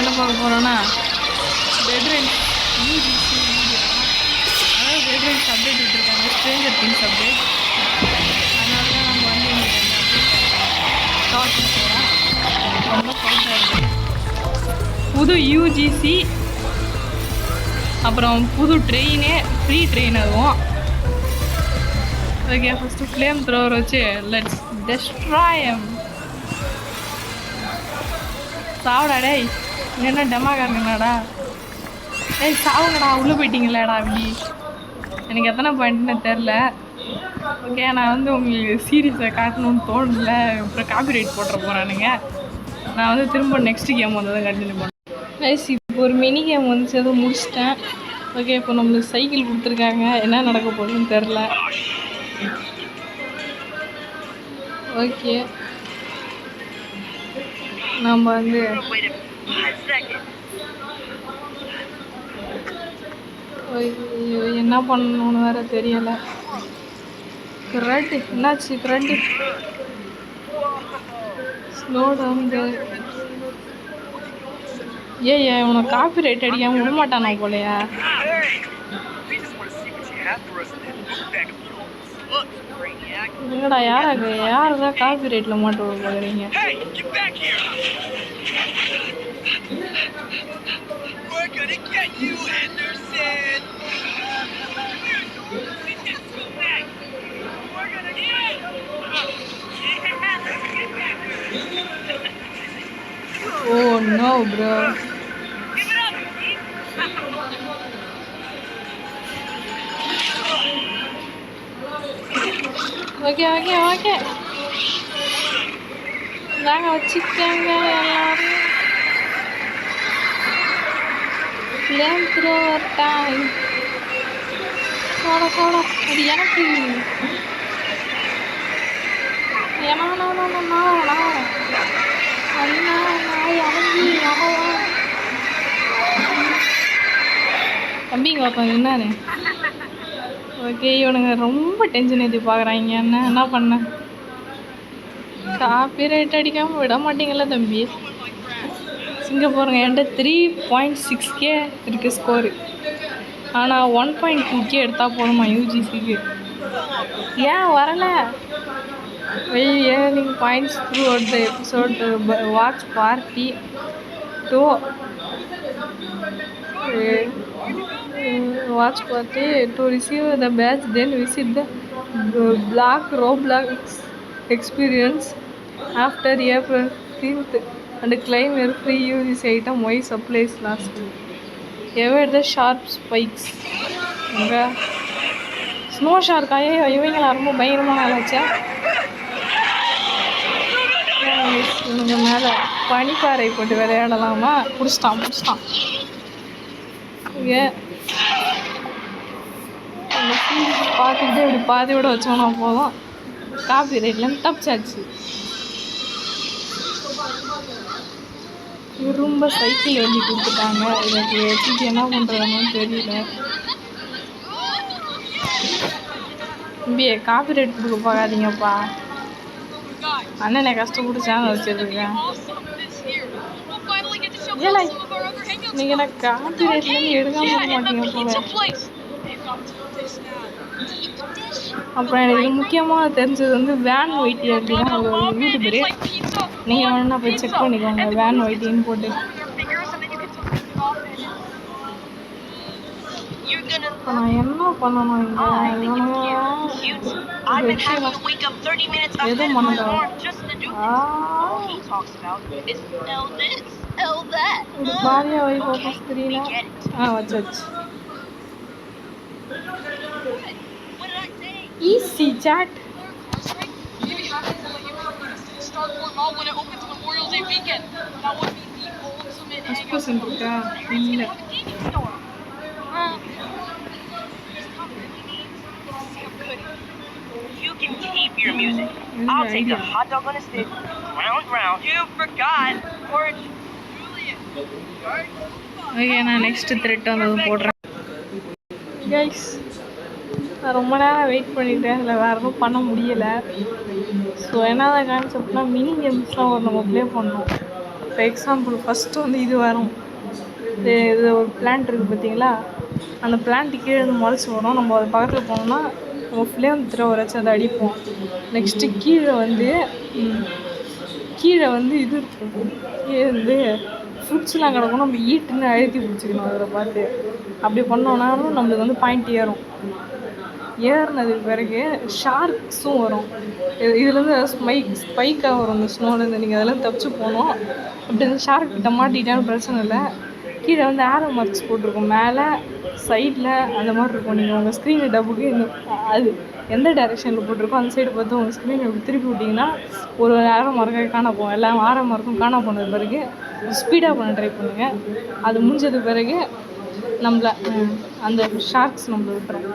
என்ன பார்க்க போகிறோன்னா வெட்ரன்ஸ் யூஜிசி அதாவது வெட்ரன்ஸ் அப்டேட் விட்டுருக்காங்க, ஸ்ட்ரேஞ்சர் திங்ஸ் அப்டேட். அதனால தான் நம்ம வந்து ஸ்டார்ட் போகிறோம். ரொம்ப சவுண்டாக இருக்குது. புது யூஜிசி, அப்புறம் புது ட்ரெயினே, ஃப்ரீ ட்ரெயின் அதுவும். ஓகே, ஃபஸ்ட்டு ஃப்ளேம் த்ரோவர் வச்சு லெட்ஸ் டெஸ்ட்ராயம். சாவுடா டேய், என்ன டெமாக்காரங்கடாடா. டேய் சாவுங்கடா, உள்ளே போயிட்டீங்களாடா. அப்படி எனக்கு எத்தனை பாயிண்ட்னு தெரில. ஓகே, நான் வந்து உங்களுக்கு சீரியஸை காட்டணும்னு தோணல, அப்புறம் காப்பி ரைட் போட்டுற போகிறானுங்க. நான் வந்து திரும்ப நெக்ஸ்ட் கேம் வந்து தான் கண்டினியூ பண்ணேன். கைஸ், இப்போ ஒரு மினி கேம் வந்து எதுவும் முடிச்சிட்டேன். ஓகே, இப்போ நம்மளுக்கு சைக்கிள் கொடுத்துருக்காங்க, என்ன நடக்க போகுதுன்னு தெரில. ஓகே, நம்ம வந்து என்ன பண்ணணும்னு வேற தெரியலை. கிரெட் என்னாச்சு? கிரெட் ஸ்லோ டவுன். ஏன் உனக்கு காப்பி ரைட் அடிக்காமல் விட மாட்டானா போலையா? என்னடா யாரதான் காப்பி ரைட்டில் மாட்டு விட போகிறீங்க? Oh no, bro. Okay okay okay, நாங்கள் வச்சுக்கோங்க எல்லாரும். Flame thrower time. சோட அது எனக்கு தம்பிங்க உட்காந்து என்னாரு. ஓகே, இவனுங்க ரொம்ப டென்ஷன் ஏற்றி பார்க்குறாங்க. என்ன பண்ண? காப்பி ரைட் அடிக்காமல் விட மாட்டீங்கல்ல தம்பி. சிங்கப்பூருங்க என்கிட்ட 3.6K இருக்குது ஸ்கோரு. ஆனால் 1.2K எடுத்தால் போதுமா யூஜிசிக்கு? ஏன் வரலை? earning points throughout the episode. Watch party 2. Watch party to receive the badge, then visit the Black Roblox experience after April 15th and claim your free UGC item while supplies last. Avoid the sharp spikes. Snow shark. இவங்களா ரொம்ப பயங்கரமான ஆளாச்சா? இவங்க மேலே பனிப்பாறை போட்டு விளையாடலாமா? பிடிச்சிட்டான். Okay, பார்த்துக்கிட்டே இப்படி பாதியோட வச்சோன்னா போதும். காப்பி ரைட்லேருந்து தப்பிச்சாச்சு. ரொம்ப சைக்கிள் வண்டி கொடுத்துட்டாங்க. இதுக்கு வச்சுட்டு என்ன பண்ணுறதுன்னு தெரியல. தம்பி, காப்பி ரைட் கொடுக்க போகாதீங்கப்பா. அண்ணனை கஷ்டப்பட்டு சேனல் வச்சுருக்கேன். ஏல நீங்கள் என்ன காப்பி ரைட்லேருந்து எடுக்காம போக மாட்டீங்க போல. அப்புறம் எனக்கு முக்கியமாக தெரிஞ்சது வந்து வேன் ஒயிட்டி அப்படின்னா ஒரு யூடியூபரு. நீங்கள் வேணா போய் செக் பண்ணிக்கோங்க, வேன் ஒயிட்டின்னு போட்டு. இப்போ நான் என்ன பண்ணணும்? எதுவும் பண்ணதா? இது பாரியா வை ஃபோக்கஸ் தெரியல. வச்சாச்சு. ஈஸி சாட். இருக்கா? இல்லை. You can keep your music. I'll take the hot dog on a stick, round. You forgot. Orange Juliet. Okay, நான் நெக்ஸ்ட் த்ரெட் வந்ததும் போடுறேன். கைஸ், நான் ரொம்ப நேரம் வெயிட் பண்ணிட்டேன். அதில் வேறு எதுவும் பண்ண முடியலை. ஸோ என்னதான் கான்செப்ட்னா மினி கேம்ஸ்லாம் ஒரு நம்ம ப்ளே பண்ணோம். இப்போ எக்ஸாம்பிள் ஃபஸ்ட்டு வந்து இது வரும், இது ஒரு பிளான்ட் இருக்குது பார்த்தீங்களா, அந்த பிளான்ட்டு கீழே இருந்து முளைச்சி வரும். நம்ம அது பக்கத்தில் போனோம்னா நம்ம ஃப்ளேம் த்ரோவர் வச்சு அதை அடிப்போம். நெக்ஸ்ட்டு கீழே வந்து இது இருக்கும், கீழே வந்து ஃப்ரூட்ஸ்லாம் கிடக்கும். நம்ம ஈட்டுன்னு அழுத்தி பிடிச்சிக்கணும் அதில் பார்த்து. அப்படி பண்ணோன்னாலும் நம்மளுக்கு வந்து பாயிண்ட் ஏறும். ஏறினதுக்கு பிறகு ஷார்க்ஸும் வரும். இதுலேருந்து ஸ்பைக்காக வரும் இந்த ஸ்னோலேருந்து. நீங்கள் அதெல்லாம் தப்பிச்சு போகணும். அப்படி இந்த ஷார்க் கிட்ட மாட்டிட்டாலும் பிரச்சனை இல்லை. கீழே வந்து ஆரோ மார்க்ஸ் போட்டிருக்கும், மேலே சைடில் அந்த மாதிரி இருக்கும். நீங்கள் உங்கள் ஸ்க்ரீனை டப்புக்கு அது எந்த டைரெக்ஷனில் போட்டிருக்கோ அந்த சைடு பார்த்து உங்கள் ஸ்க்ரீனை இப்படி திருப்பி விட்டிங்கன்னா ஒரு ஆரோ மார்க்காக காண போகும். எல்லாம் ஆரோ மார்க்கும் காண போனது பிறகு ஸ்பீடாக பண்ண ட்ரை பண்ணுங்கள். அது முடிஞ்சது பிறகு நம்மளை அந்த ஷார்க்ஸ் நம்மளை விட்டுரும்.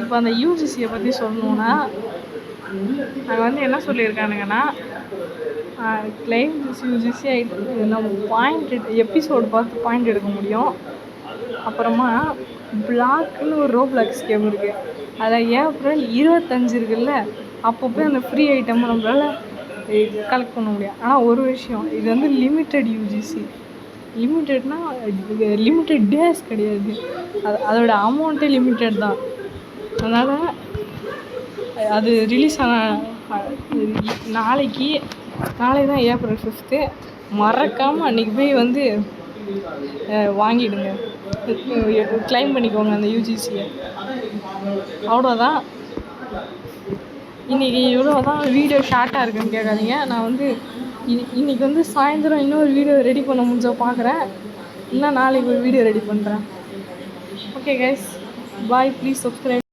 இப்போ அந்த யூஜிசியை பற்றி சொல்லணுன்னா நாங்கள் வந்து என்ன சொல்லியிருக்கானுங்கன்னா, கிளைம் திஸ் யூஜிசி நம்ம பாயிண்ட் எபிசோடு பார்த்து பாயிண்ட் எடுக்க முடியும். அப்புறமா பிளாக்னு ஒரு ரோப்ளாக்ஸ் கேம் இருக்குது, அதில் ஏப்ரல் 25 இருக்குல்ல, அப்போ போய் அந்த ஃப்ரீ ஐட்டம் நம்மளால் கலெக்ட் பண்ண முடியும். ஆனால் ஒரு விஷயம், இது வந்து லிமிட்டட் யூஜிசி. லிமிட்டட்னா லிமிட்டட் டேஸ் கிடையாது, அதோட அமௌண்ட்டே லிமிட்டட் தான். அதனால் அது ரிலீஸ் ஆன நாளைக்கு தான் ஏப்ரல் 5. மறக்காமல் அன்றைக்கி போய் வந்து வாங்கிடுங்க, கிளைம் பண்ணிக்கோங்க அந்த யூஜிசியை. அவ்வளோதான், இன்றைக்கி இவ்வளோ தான். வீடியோ ஷார்ட்டாக இருக்குன்னு கேட்காதீங்க. நான் வந்து இன்றைக்கி வந்து சாயந்தரம் இன்னொரு வீடியோ ரெடி பண்ண முடிஞ்சா பார்க்குறேன், இல்லை நாளைக்கு ஒரு வீடியோ ரெடி பண்ணுறேன். Okay guys, bye. Please subscribe.